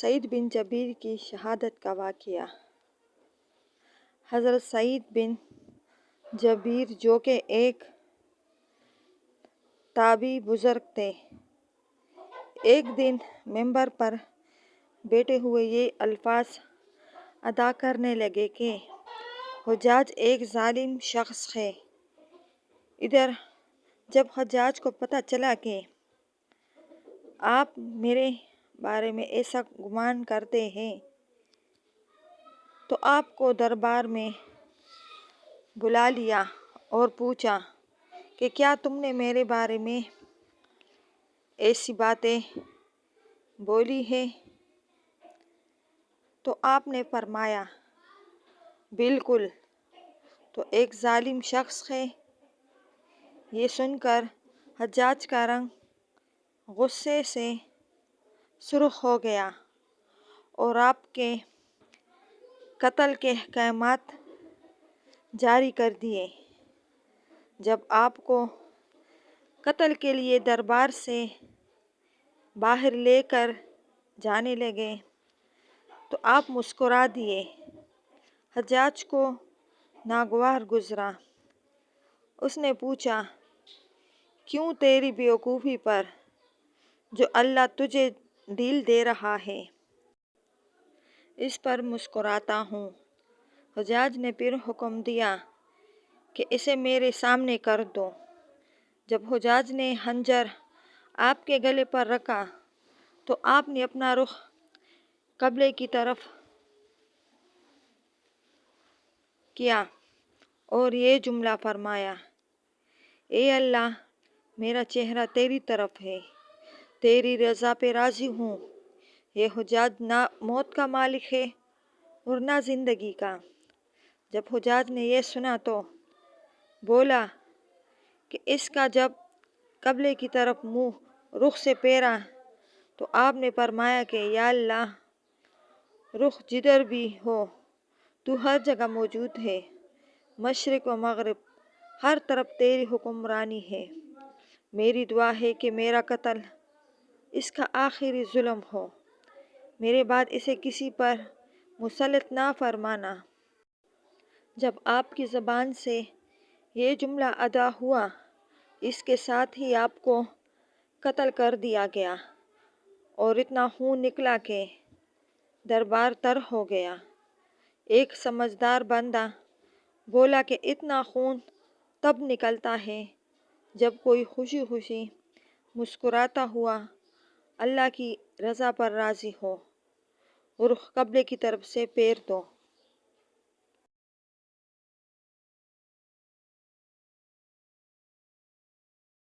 سعید بن جبیر کی شہادت کا واقعہ۔ حضرت سعید بن جبیر جو کہ ایک تابعی بزرگ تھے، ایک دن ممبر پر بیٹھے ہوئے یہ الفاظ ادا کرنے لگے کہ حجاج ایک ظالم شخص ہے۔ ادھر جب حجاج کو پتہ چلا کہ آپ میرے بارے میں ایسا گمان کرتے ہیں تو آپ کو دربار میں بلا لیا اور پوچھا کہ کیا تم نے میرے بارے میں ایسی باتیں بولی ہیں؟ تو آپ نے فرمایا بالکل، تو ایک ظالم شخص ہے۔ یہ سن کر حجاج کا رنگ غصے سے سرخ ہو گیا اور آپ کے قتل کے احکامات جاری کر دیے۔ جب آپ کو قتل کے لیے دربار سے باہر لے کر جانے لگے تو آپ مسکرا دیے۔ حجاج کو ناگوار گزرا۔ اس نے پوچھا، کیوں تیری بیوقوفی پر جو اللہ تجھے ڈھیل دے رہا ہے اس پر مسکراتا ہوں؟ حجاج نے پھر حکم دیا کہ اسے میرے سامنے کر دو۔ جب حجاج نے خنجر آپ کے گلے پر رکھا تو آپ نے اپنا رخ قبلے کی طرف کیا اور یہ جملہ فرمایا، اے اللہ، میرا چہرہ تیری طرف ہے، تیری رضا پہ راضی ہوں۔ یہ حجاج نہ موت کا مالک ہے اور نہ زندگی کا۔ جب حجاج نے یہ سنا تو بولا کہ اس کا جب قبلے کی طرف منہ رخ سے پھیرا تو آپ نے فرمایا کہ یا اللہ، رخ جدھر بھی ہو تو ہر جگہ موجود ہے، مشرق و مغرب ہر طرف تیری حکمرانی ہے۔ میری دعا ہے کہ میرا قتل اس کا آخری ظلم ہو، میرے بعد اسے کسی پر مسلط نہ فرمانا۔ جب آپ کی زبان سے یہ جملہ ادا ہوا، اس کے ساتھ ہی آپ کو قتل کر دیا گیا اور اتنا خون نکلا کہ دربار تر ہو گیا۔ ایک سمجھدار بندہ بولا کہ اتنا خون تب نکلتا ہے جب کوئی خوشی خوشی مسکراتا ہوا اللہ کی رضا پر راضی ہو۔ رخ قبلے کی طرف سے پھیر دو۔